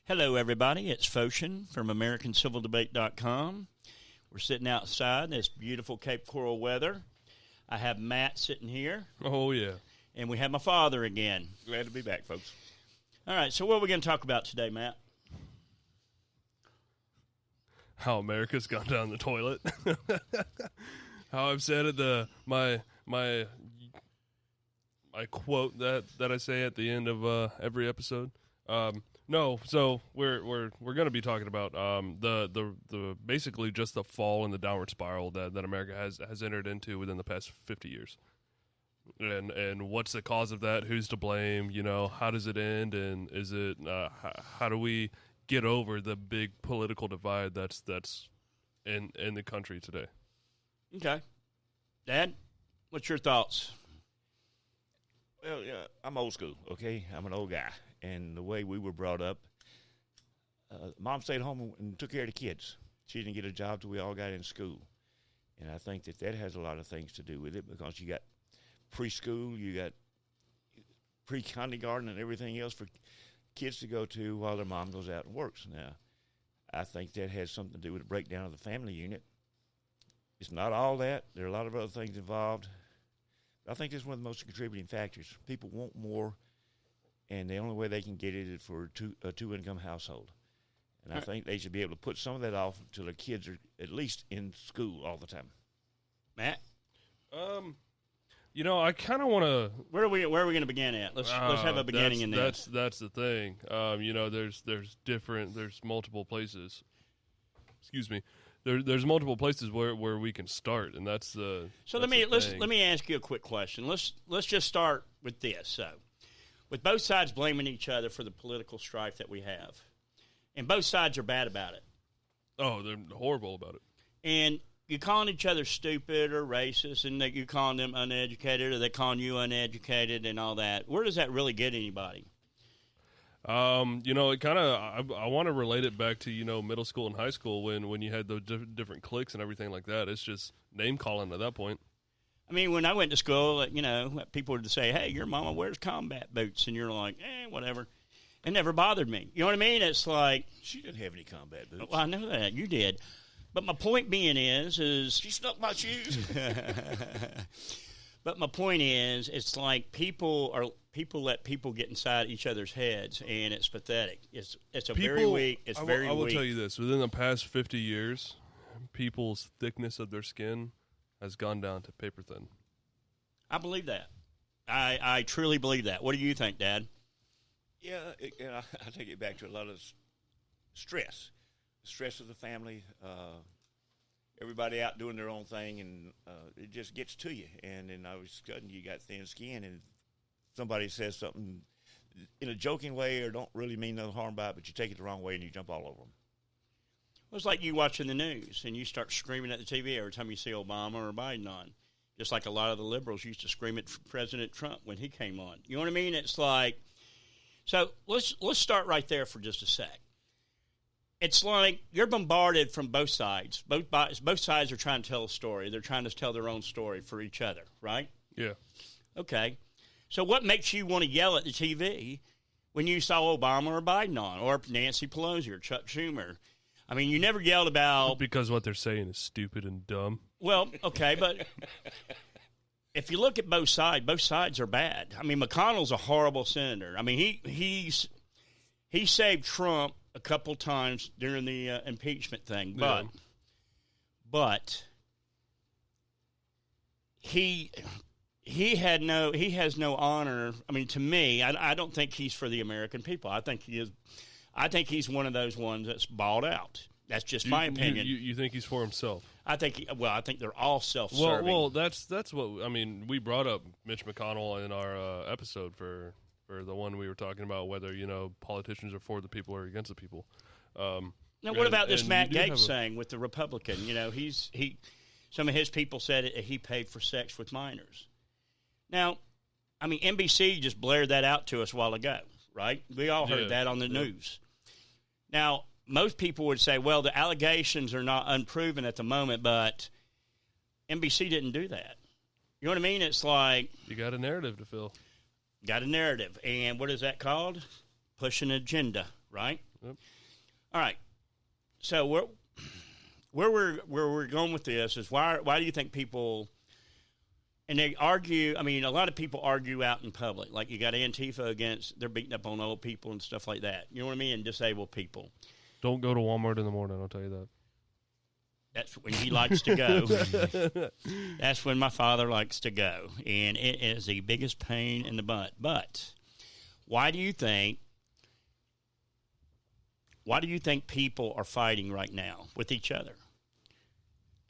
Hello, everybody. It's Foshin from AmericanCivilDebate.com. We're sitting outside in this beautiful Cape Coral weather. I have Matt sitting here. Oh, yeah. And we have my father again. Glad to be back, folks. All right, so what are we going to talk about today, Matt? How America's gone down the toilet. How I've said it, my quote that I say at the end of every episode. No, so we're going to be talking about the basically just the fall and the downward spiral that America has entered into within the past 50 years, and what's the cause of that? Who's to blame? You know, how does it end? And is it how do we get over the big political divide that's in the country today? Okay, Dad, what's your thoughts? Well, yeah, I'm old school, okay? I'm an old guy. And the way we were brought up, Mom stayed home and took care of the kids. She didn't get a job till we all got in school. And I think that has a lot of things to do with it because you got preschool, you got pre-kindergarten and everything else for kids to go to while their mom goes out and works. Now, I think that has something to do with the breakdown of the family unit. It's not all that. There are a lot of other things involved. I think it's one of the most contributing factors. People want more, and the only way they can get it is for a two-income household. And I think they should be able to put some of that off until their kids are at least in school all the time. Matt? You know, I kind of want to. Where are we going to begin at? Let's have a beginning in this. That's the thing. You know, there's multiple places. Excuse me. There's multiple places where we can start, and that's the. So let me ask you a quick question. Let's just start with this. So, with both sides blaming each other for the political strife that we have, and both sides are bad about it. Oh, they're horrible about it. And you're calling each other stupid or racist, and that you're calling them uneducated, or they're calling you uneducated, and all that. Where does that really get anybody? You know, it kind of. I want to relate it back to middle school and high school when you had the different cliques and everything like that. It's just name calling at that point. I mean, when I went to school, people would say, "Hey, your mama wears combat boots," and you're like, whatever. It never bothered me. You know what I mean? It's like she didn't have any combat boots. Well, I know that you did, but my point being is she snuck my shoes. But my point is, it's like people let people get inside each other's heads, and it's pathetic. It's very weak. It's very weak. I will tell you this: within the past 50 years, people's thickness of their skin has gone down to paper thin. I believe that. I truly believe that. What do you think, Dad? Yeah, I take it back to a lot of stress. The stress of the family. Everybody out doing their own thing, and it just gets to you. And then all of a sudden you got thin skin, and somebody says something in a joking way or don't really mean no harm by it, but you take it the wrong way and you jump all over them. Well, it's like you watching the news, and you start screaming at the TV every time you see Obama or Biden on, just like a lot of the liberals used to scream at President Trump when he came on. You know what I mean? It's like, so let's start right there for just a sec. It's like you're bombarded from both sides. Both sides are trying to tell a story. They're trying to tell their own story for each other, right? Yeah. Okay. So what makes you want to yell at the TV when you saw Obama or Biden on, or Nancy Pelosi or Chuck Schumer? I mean, you never yelled about... Because what they're saying is stupid and dumb. Well, okay, but if you look at both sides are bad. I mean, McConnell's a horrible senator. I mean, he saved Trump a couple times during the impeachment thing, but he has no honor. I mean, to me, I don't think he's for the American people. I think he is. I think he's one of those ones that's balled out. That's just my opinion. You think he's for himself? I think they're all self-serving. Well, that's what I mean. We brought up Mitch McConnell in our episode for the one we were talking about, whether politicians are for the people or against the people. Now, what about this Matt Gaetz saying with the Republican? Some of his people said he paid for sex with minors. Now, I mean, NBC just blared that out to us a while ago, right? We all heard that on the news. Now, most people would say, well, the allegations are not unproven at the moment, but NBC didn't do that. You know what I mean? It's like... You got a narrative to fill. Got a narrative. And what is that called? Push an agenda, right? Yep. All right. So where we're going with this is why do you think people, and they argue, I mean, a lot of people argue out in public. Like you got Antifa against, they're beating up on old people and stuff like that. You know what I mean? And disabled people. Don't go to Walmart in the morning, I'll tell you that. That's when he likes to go. That's when my father likes to go. And it is the biggest pain in the butt. But why do you think people are fighting right now with each other?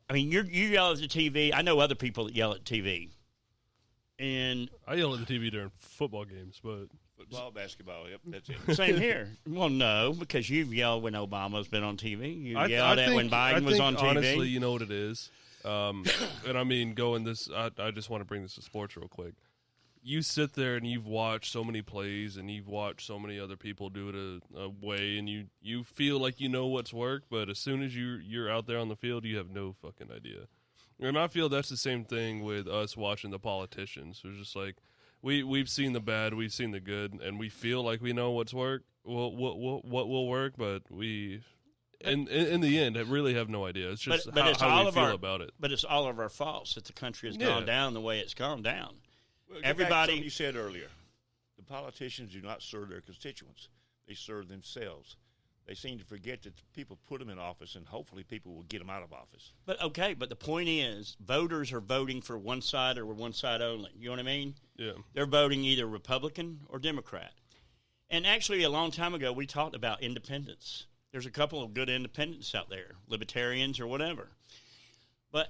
I mean, you yell at the TV. I know other people that yell at TV. And I yell at the TV during football games, but... Football, basketball, yep, that's it. Same here. Well, no, because you've yelled when Obama's been on TV. You yelled at when Biden was on TV. Honestly, you know what it is. And I mean, I just want to bring this to sports real quick. You sit there and you've watched so many plays and you've watched so many other people do it a way, and you feel like you know what's worked, but as soon as you're out there on the field, you have no fucking idea. And I feel that's the same thing with us watching the politicians. It's just like, We've seen the bad, we've seen the good, and we feel like we know what's what will work, but we, in the end, really have no idea. It's just how we feel about it. But it's all of our faults that the country has gone down the way it's gone down. Well, Everybody, you said earlier, the politicians do not serve their constituents; they serve themselves. They seem to forget that people put them in office, and hopefully people will get them out of office. But the point is, voters are voting for one side or one side only. You know what I mean? Yeah. They're voting either Republican or Democrat. And actually, a long time ago, we talked about independents. There's a couple of good independents out there, libertarians or whatever. But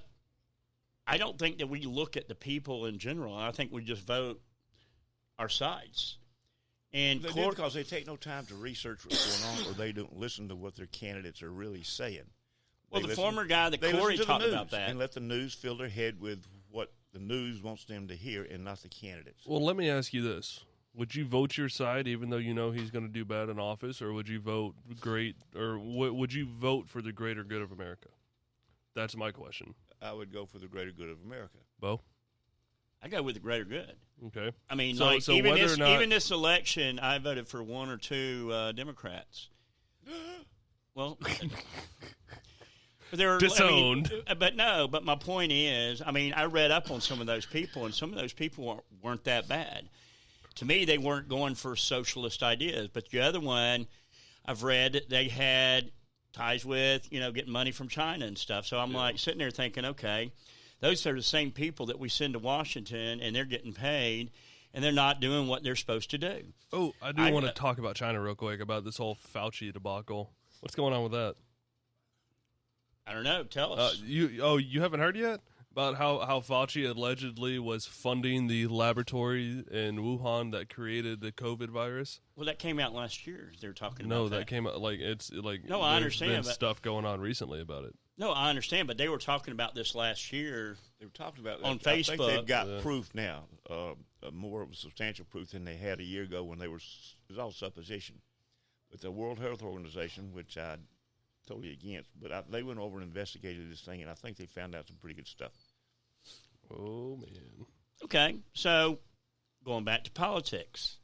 I don't think that we look at the people in general. I think we just vote our sides. And they do because they take no time to research what's going on, or they don't listen to what their candidates are really saying. Well, the former guy that Corey talked about that. And let the news fill their head with what the news wants them to hear and not the candidates. Well, let me ask you this. Would you vote your side even though you know he's going to do bad in office, or would you vote would you vote for the greater good of America? That's my question. I would go for the greater good of America. Bo? I go with the greater good. Okay. I mean, so even this election, I voted for one or two Democrats. Well, they were disowned. But my point is, I mean, I read up on some of those people, and some of those people weren't that bad. To me, they weren't going for socialist ideas. But the other one, I've read that they had ties with, getting money from China and stuff. So I'm like sitting there thinking, okay, those are the same people that we send to Washington, and they're getting paid, and they're not doing what they're supposed to do. Oh, I do want to talk about China real quick, about this whole Fauci debacle. What's going on with that? I don't know. Tell us. You haven't heard yet? About how Fauci allegedly was funding the laboratory in Wuhan that created the COVID virus? Well, that came out last year. They were talking about that. No, that came out, it's like... No, I understand. There's been stuff going on recently about it. No, I understand, but they were talking about this last year. They were talking about that on Facebook. I think they've got proof now, more substantial proof than they had a year ago when it was all supposition. But the World Health Organization, which I totally against, but they went over and investigated this thing, and I think they found out some pretty good stuff. Oh, man. Okay, so going back to politics,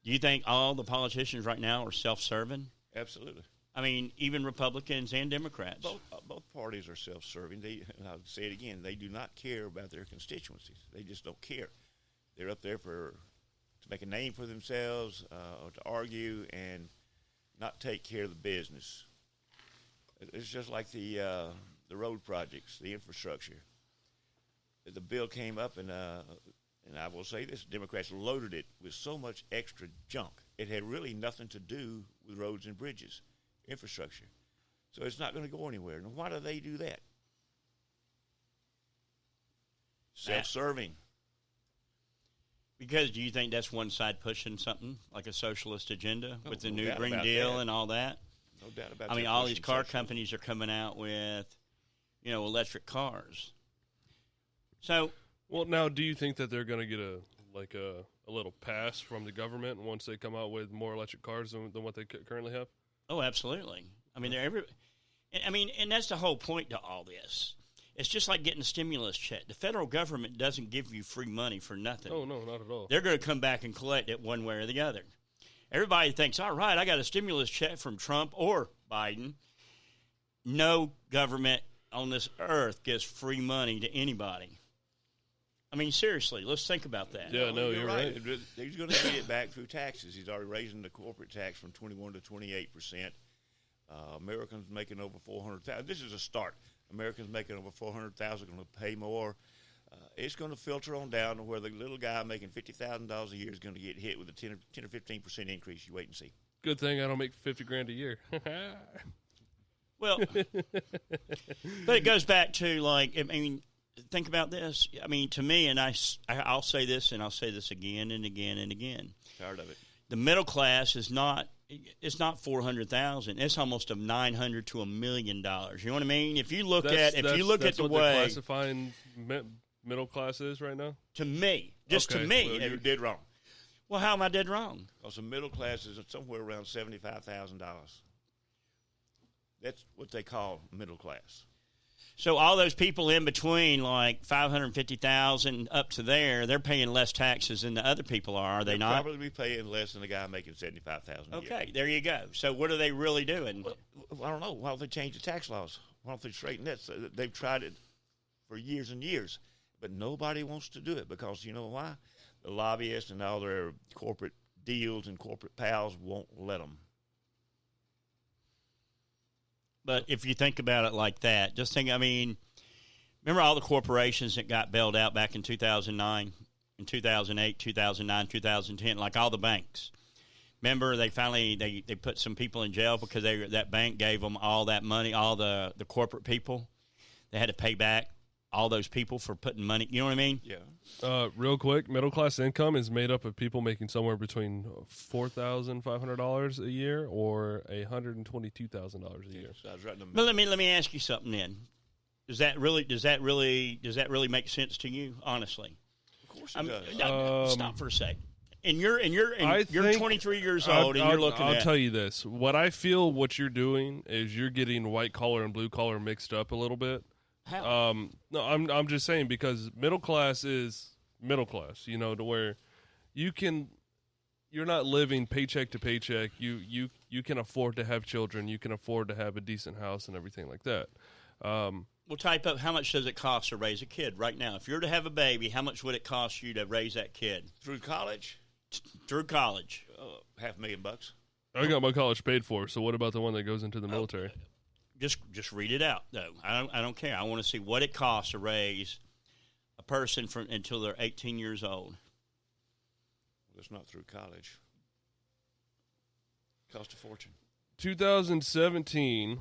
do you think all the politicians right now are self-serving? Absolutely. I mean, even Republicans and Democrats. Both parties are self-serving. And I'll say it again, they do not care about their constituencies. They just don't care. They're up there to make a name for themselves, or to argue and not take care of the business. It's just like the road projects, the infrastructure. The bill came up, and I will say this, Democrats loaded it with so much extra junk. It had really nothing to do with roads and bridges, infrastructure. So it's not going to go anywhere. And why do they do that? Self-serving. Because do you think that's one side pushing something, like a socialist agenda with the no New Green Deal and all that? No doubt about that. I mean, all these car companies are coming out with, electric cars. So, well, now, do you think that they're going to get a little pass from the government once they come out with more electric cars than what they currently have? Oh, absolutely. I mean, and that's the whole point to all this. It's just like getting a stimulus check. The federal government doesn't give you free money for nothing. Oh, no, not at all. They're going to come back and collect it one way or the other. Everybody thinks, all right, I got a stimulus check from Trump or Biden. No government on this earth gives free money to anybody. I mean, seriously, let's think about that. Yeah, no, you're right. He's going to get it back through taxes. He's already raising the corporate tax from 21 to 28%. Americans making over $400,000. This is a start. Americans making over $400,000 are going to pay more. It's going to filter on down to where the little guy making $50,000 a year is going to get hit with a 10 or 15% increase. You wait and see. Good thing I don't make $50,000 a year. Well, but it goes back to, like, I mean, think about this. I mean, to me, and I'll say this, and I'll say this again and again and again. Tired of it. The middle class is not. It's not 400,000. It's almost of $900 to $1 million. You know what I mean? If you look at the way classifying middle class is right now. To me, to me, well, you did wrong. Well, how am I dead wrong? Because the middle class is somewhere around $75,000. That's what they call middle class. So all those people in between, like 550,000 up to there, they're paying less taxes than the other people are they not? Probably be paying less than the guy making $75,000 a year. Okay, there you go. So what are they really doing? Well, I don't know. Why don't they change the tax laws? Why don't they straighten that? So they've tried it for years and years, but nobody wants to do it because you know why? The lobbyists and all their corporate deals and corporate pals won't let them. But if you think about it like that, just think, I mean, remember all the corporations that got bailed out back in 2009, in 2008, 2009, 2010, like all the banks. Remember they finally, they put some people in jail because that bank gave them all that money, all the corporate people. They had to pay back all those people for putting money. You know what I mean? Yeah. Real quick, middle class income is made up of people making somewhere between $4,500 a year or $122,000 a year. So I was right in the But let me ask you something then. Does that really make sense to you? Honestly, of course it does. Stop for a sec. And you're 23 years old, and you're looking at. I'll tell you this: what I feel, what you're doing is you're getting white collar and blue collar mixed up a little bit. How? No, I'm just saying because middle class is middle class, you know, to where you're not living paycheck to paycheck. You can afford to have children. You can afford to have a decent house and everything like that. We'll type up how much does it cost to raise a kid right now. If you're to have a baby, how much would it cost you to raise that kid through college? Through college, $500,000. I got my college paid for. So what about the one that goes into the military? Just read it out, though. I don't care. I want to see what it costs to raise a person until they're 18 years old. Well, it's not through college. Cost a fortune. 2017.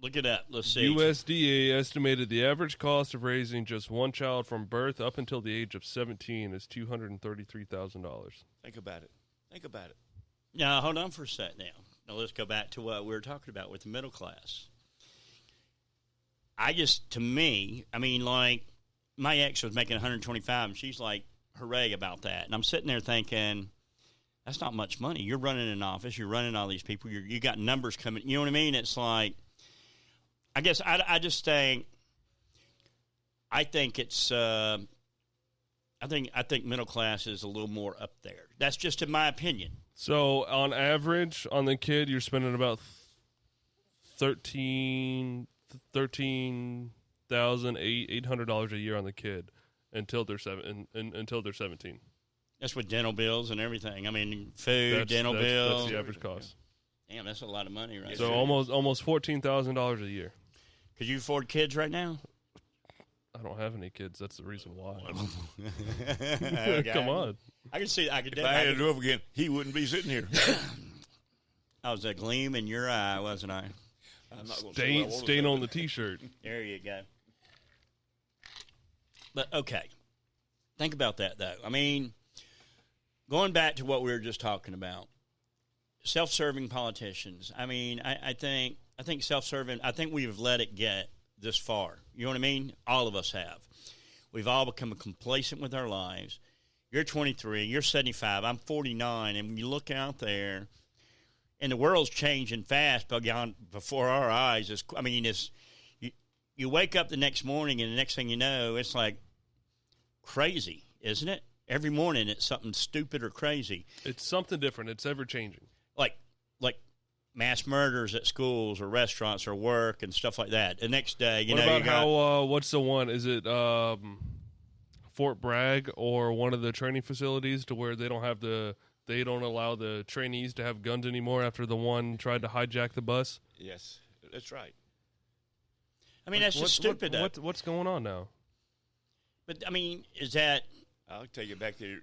Look it up. Let's see. USDA estimated the average cost of raising just one child from birth up until the age of 17 is $233,000. Think about it. Now, hold on for a sec now. Let's go back to what we were talking about with the middle class. To me, I mean, like, my ex was making $125, and she's like, hooray about that. And I'm sitting there thinking, that's not much money. You're running an office. You're running all these people. You got numbers coming. You know what I mean? It's like, I guess I just think, I think it's, I think middle class is a little more up there. That's just in my opinion. So, on average, on the kid, you're spending about $13,800 a year on the kid until they're 17. That's with dental bills and everything. I mean, food, dental bills. That's the average cost. Damn, that's a lot of money, right? So almost $14,000 a year. Could you afford kids right now? I don't have any kids. That's the reason why. Okay. Come on. I can see. If I had to do it again, he wouldn't be sitting here. I was a gleam in your eye, wasn't I? I'm not Stain on the T-shirt. There you go. But, okay. Think about that, though. I mean, going back to what we were just talking about, self-serving politicians. I mean, I think self-serving, I think we've let it get this far. You know what I mean? All of us have. We've all become complacent with our lives. You're 23, you're 75, I'm 49, and when you look out there, and the world's changing fast before our eyes. You wake up the next morning, and the next thing you know, it's like crazy, isn't it? Every morning it's something stupid or crazy. It's something different. It's ever changing. Like mass murders at schools or restaurants or work and stuff like that. The next day, what about how? What's the one? Is it Fort Bragg or one of the training facilities to where they don't allow the trainees to have guns anymore after the one tried to hijack the bus? Yes, that's right. I mean, that's just stupid. What's going on now? But I mean, is that? I'll tell you back there.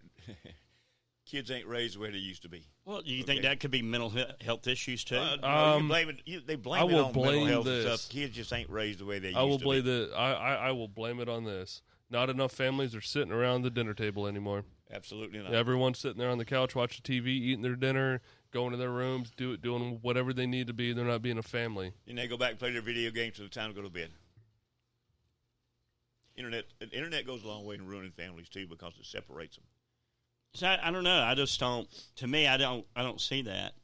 Kids ain't raised the way they used to be. Well, do you think that could be mental health issues too? No, they blame it on mental health and stuff. Kids just ain't raised the way they used to be. I will blame it on this. Not enough families are sitting around the dinner table anymore. Absolutely not. Everyone's sitting there on the couch watching TV, eating their dinner, going to their rooms, doing whatever they need to be. They're not being a family. And they go back and play their video games till the time to go to bed. Internet goes a long way in ruining families too because it separates them. So I don't know. I just don't. To me, I don't see that.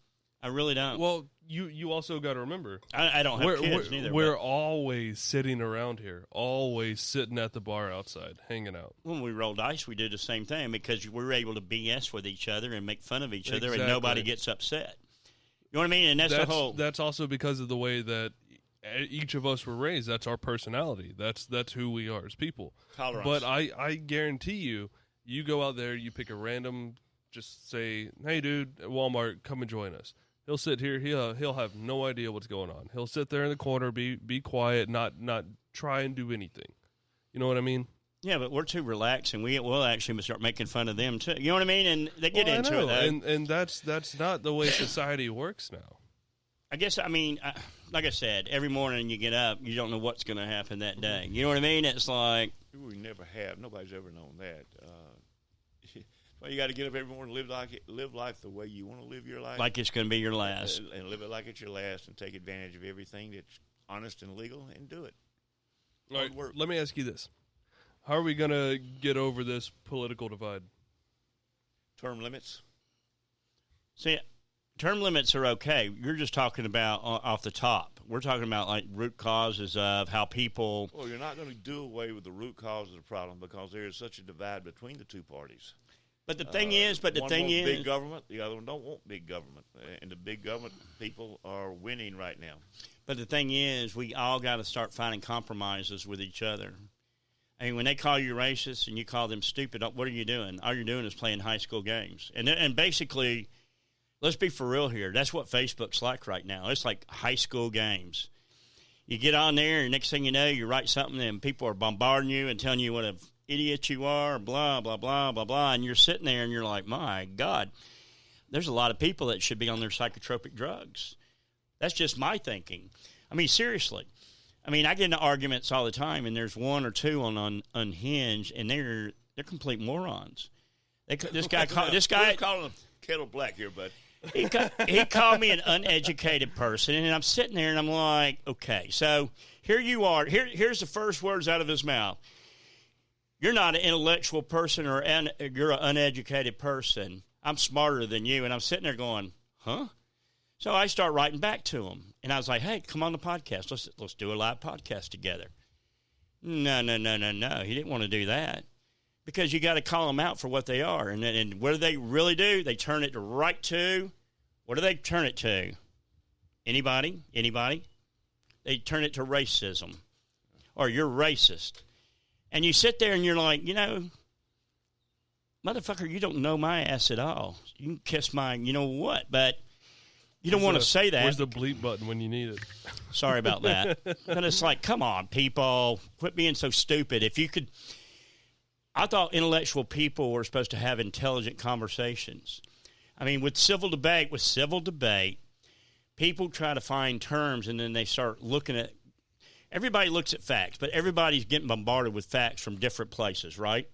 I really don't. Well, you also got to remember. I don't have kids neither. We're always sitting around here, always sitting at the bar outside, hanging out. When we rolled dice, we did the same thing because we were able to BS with each other and make fun of each other, and nobody gets upset. You know what I mean? And that's the whole. That's also because of the way that each of us were raised. That's our personality. That's who we are as people. Tolerance. But I guarantee you. You go out there, you pick a random, just say, "Hey, dude, at Walmart, come and join us." He'll sit here. He'll have no idea what's going on. He'll sit there in the corner, be quiet, not try and do anything. You know what I mean? Yeah, but we're too relaxed, and we'll actually start making fun of them too. You know what I mean? And they get into it, though. And that's not the way society works now. I guess, I mean, like I said, every morning you get up, you don't know what's going to happen that day. You know what I mean? It's like... We never have. Nobody's ever known that. Well, you got to get up every morning and live life the way you want to live your life. Like it's going to be your last. And live it like it's your last and take advantage of everything that's honest and legal and do it. All right, let me ask you this. How are we going to get over this political divide? Term limits. See, term limits are okay. You're just talking about off the top. We're talking about like root causes of how people. Well, you're not going to do away with the root cause of the problem because there is such a divide between the two parties. But the thing is, one wants big government, the other one don't want big government, and the big government people are winning right now. But the thing is, we all got to start finding compromises with each other. I mean, when they call you racist and you call them stupid, what are you doing? All you're doing is playing high school games, and basically. Let's be for real here. That's what Facebook's like right now. It's like high school games. You get on there, and next thing you know, you write something, and people are bombarding you and telling you what an idiot you are, blah, blah, blah, blah, blah. And you're sitting there, and you're like, my God, there's a lot of people that should be on their psychotropic drugs. That's just my thinking. I mean, seriously. I mean, I get into arguments all the time, and there's one or two on Unhinged, and they're complete morons. This guy We're calling them kettle black here, bud. He called me an uneducated person, and I'm sitting there, and I'm like, okay, so here you are. Here's the first words out of his mouth. You're not an intellectual person or you're an uneducated person. I'm smarter than you. And I'm sitting there going, huh? So I start writing back to him, and I was like, hey, come on the podcast. Let's do a live podcast together. No. He didn't want to do that. Because you got to call them out for what they are. And what do they really do? They turn it right to, what do they turn it to? Anybody? They turn it to racism. Or you're racist. And you sit there and you're like, motherfucker, you don't know my ass at all. You can kiss my, you know what, but you don't want to say that. Where's the bleep button when you need it? Sorry about that. But it's like, come on, people. Quit being so stupid. If you could... I thought intellectual people were supposed to have intelligent conversations. I mean, with civil debate, people try to find terms, and then they start looking at – everybody looks at facts, but everybody's getting bombarded with facts from different places, right?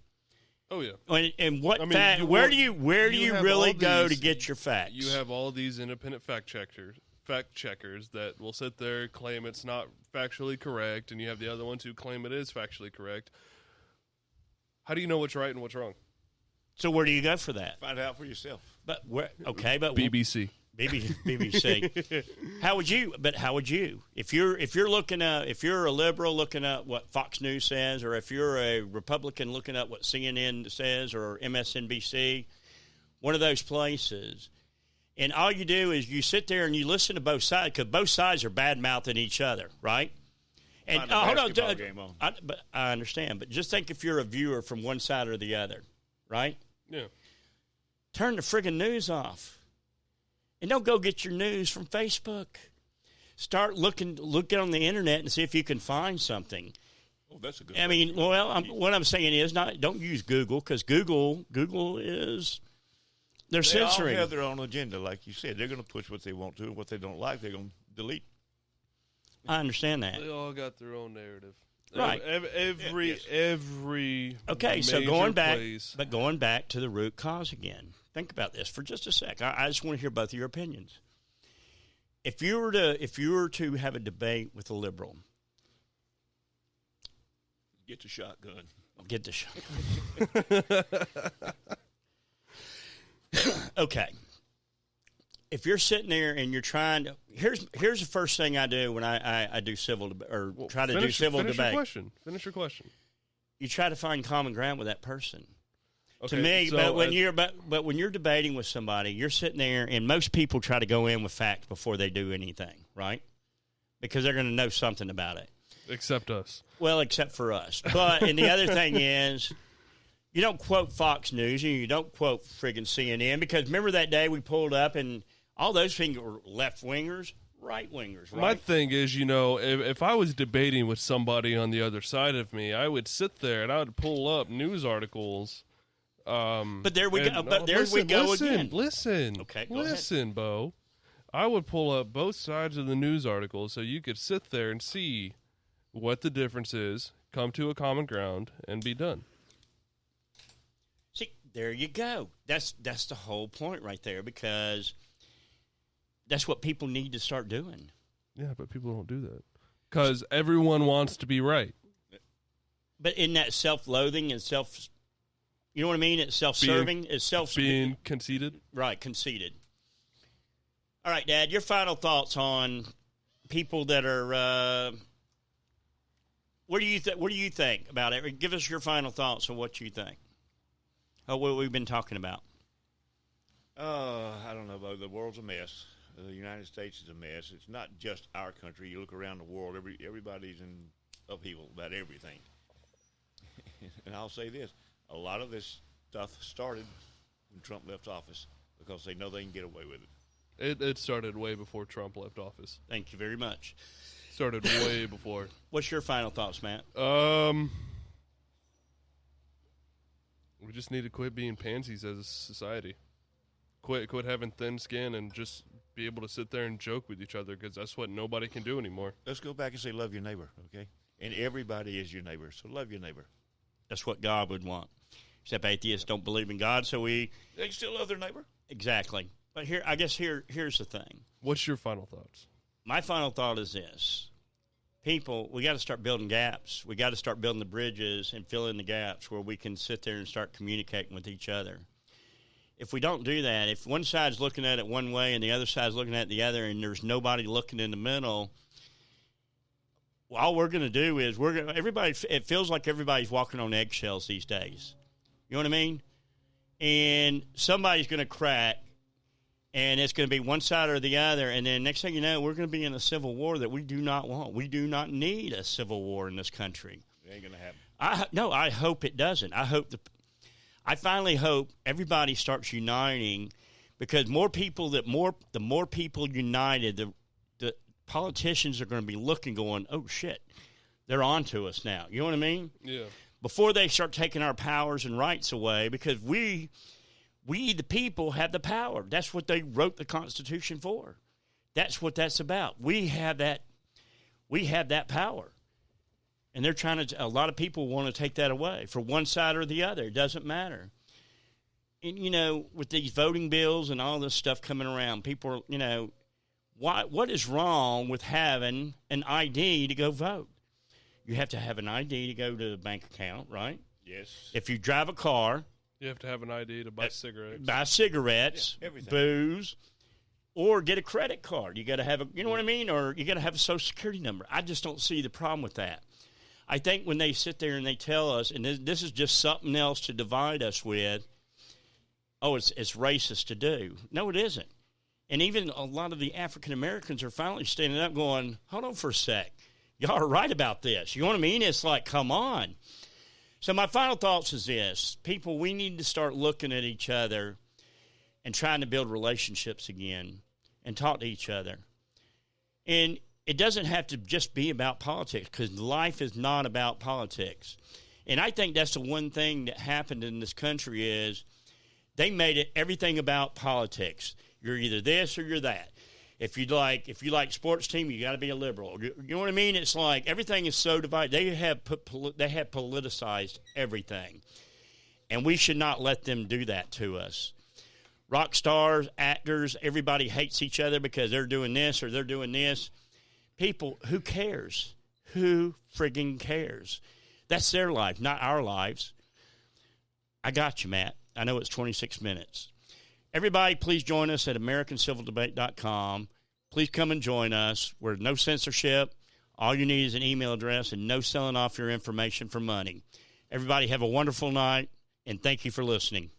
Oh, yeah. And where do you really go to get your facts? You have all these independent fact checkers that will sit there, claim it's not factually correct, and you have the other ones who claim it is factually correct. How do you know what's right and what's wrong? So where do you go for that? Find out for yourself. But where? Okay, but BBC. BBC. How would you? But how would you? If you're looking up, if you're a liberal looking up what Fox News says, or if you're a Republican looking up what CNN says or MSNBC, one of those places, and all you do is you sit there and you listen to both sides because both sides are bad mouthing each other, right? And hold on, but I understand. But just think if you're a viewer from one side or the other, right? Yeah. Turn the friggin' news off. And don't go get your news from Facebook. Start looking on the internet and see if you can find something. Oh, that's a good. I mean, well, what I'm saying is don't use Google because Google is they're censoring. They all have their own agenda, like you said. They're going to push what they want to, and what they don't like, they're going to delete. I understand that. They all got their own narrative. Right. Every okay, so going back to the root cause again. Think about this for just a sec. I just want to hear both of your opinions. If you were to have a debate with a liberal, get the shotgun. Get the shotgun. Okay. If you're sitting there and you're trying to, here's the first thing I do when I do civil try to do civil debate. Finish your question. You try to find common ground with that person. Okay, to me, so but when you're debating with somebody, you're sitting there, and most people try to go in with facts before they do anything, right? Because they're going to know something about it. Except us. Well, except for us. But and the other thing is, you don't quote Fox News and you don't quote friggin' CNN because remember that day we pulled up and all those things were left wingers, right wingers. Right? My thing is, if I was debating with somebody on the other side of me, I would sit there and I would pull up news articles. But there we go. But there we go again. Listen. Okay. Listen, Bo. I would pull up both sides of the news article so you could sit there and see what the difference is, come to a common ground, and be done. See, there you go. That's the whole point right there because that's what people need to start doing. Yeah, but people don't do that because everyone wants to be right. But in that self-loathing and you know what I mean? It's self-serving. Being conceited. Right, conceited. All right, Dad, your final thoughts on people that are what do you think about it? Give us your final thoughts on what you think. What we've been talking about. I don't know, but the world's a mess. The United States is a mess. It's not just our country. You look around the world, everybody's in upheaval about everything. And I'll say this. A lot of this stuff started when Trump left office because they know they can get away with it. It started way before Trump left office. Thank you very much. Started way before. What's your final thoughts, Matt? We just need to quit being pansies as a society. Quit having thin skin and just be able to sit there and joke with each other because that's what nobody can do anymore. Let's go back and say love your neighbor, okay? And everybody is your neighbor, so love your neighbor. That's what God would want. Except atheists don't believe in God, so they can still love their neighbor. Exactly. But here's the thing. What's your final thoughts? My final thought is this. People, we got to start building gaps. We got to start building the bridges and fill in the gaps where we can sit there and start communicating with each other. If we don't do that, if one side's looking at it one way and the other side's looking at it the other and there's nobody looking in the middle, all we're going to do is it feels like everybody's walking on eggshells these days. You know what I mean? And somebody's going to crack, and it's going to be one side or the other, and then next thing you know, we're going to be in a civil war that we do not want. We do not need a civil war in this country. It ain't going to happen. I hope it doesn't. I finally hope everybody starts uniting because the more people united, the politicians are going to be looking, going, oh, shit, they're on to us now. You know what I mean? Yeah. Before they start taking our powers and rights away, because we the people have the power. That's what they wrote the Constitution for. That's what that's about. We have that power. And they're a lot of people want to take that away for one side or the other. It doesn't matter. And, with these voting bills and all this stuff coming around, people, what is wrong with having an ID to go vote? You have to have an ID to go to the bank account, right? Yes. If you drive a car. You have to have an ID to buy cigarettes. Buy cigarettes, everything. Booze. or get a credit card. You got to have you know what I mean? Or you got to have a Social Security number. I just don't see the problem with that. I think when they sit there and they tell us, and this is just something else to divide us with, it's racist to do. No, it isn't. And even a lot of the African Americans are finally standing up going, hold on for a sec. Y'all are right about this. You know what I mean? It's like, come on. So my final thoughts is this. People, we need to start looking at each other and trying to build relationships again and talk to each other. And it doesn't have to just be about politics, because life is not about politics. And I think that's the one thing that happened in this country is they made it everything about politics. You're either this or you're that. If you like sports team, you got to be a liberal. You know what I mean? It's like everything is so divided. They have politicized everything, and we should not let them do that to us. Rock stars, actors, everybody hates each other because they're doing this or they're doing this. People, who cares? Who friggin' cares? That's their life, not our lives. I got you, Matt. I know it's 26 minutes. Everybody, please join us at AmericanCivilDebate.com. Please come and join us. We're no censorship. All you need is an email address and no selling off your information for money. Everybody have a wonderful night, and thank you for listening.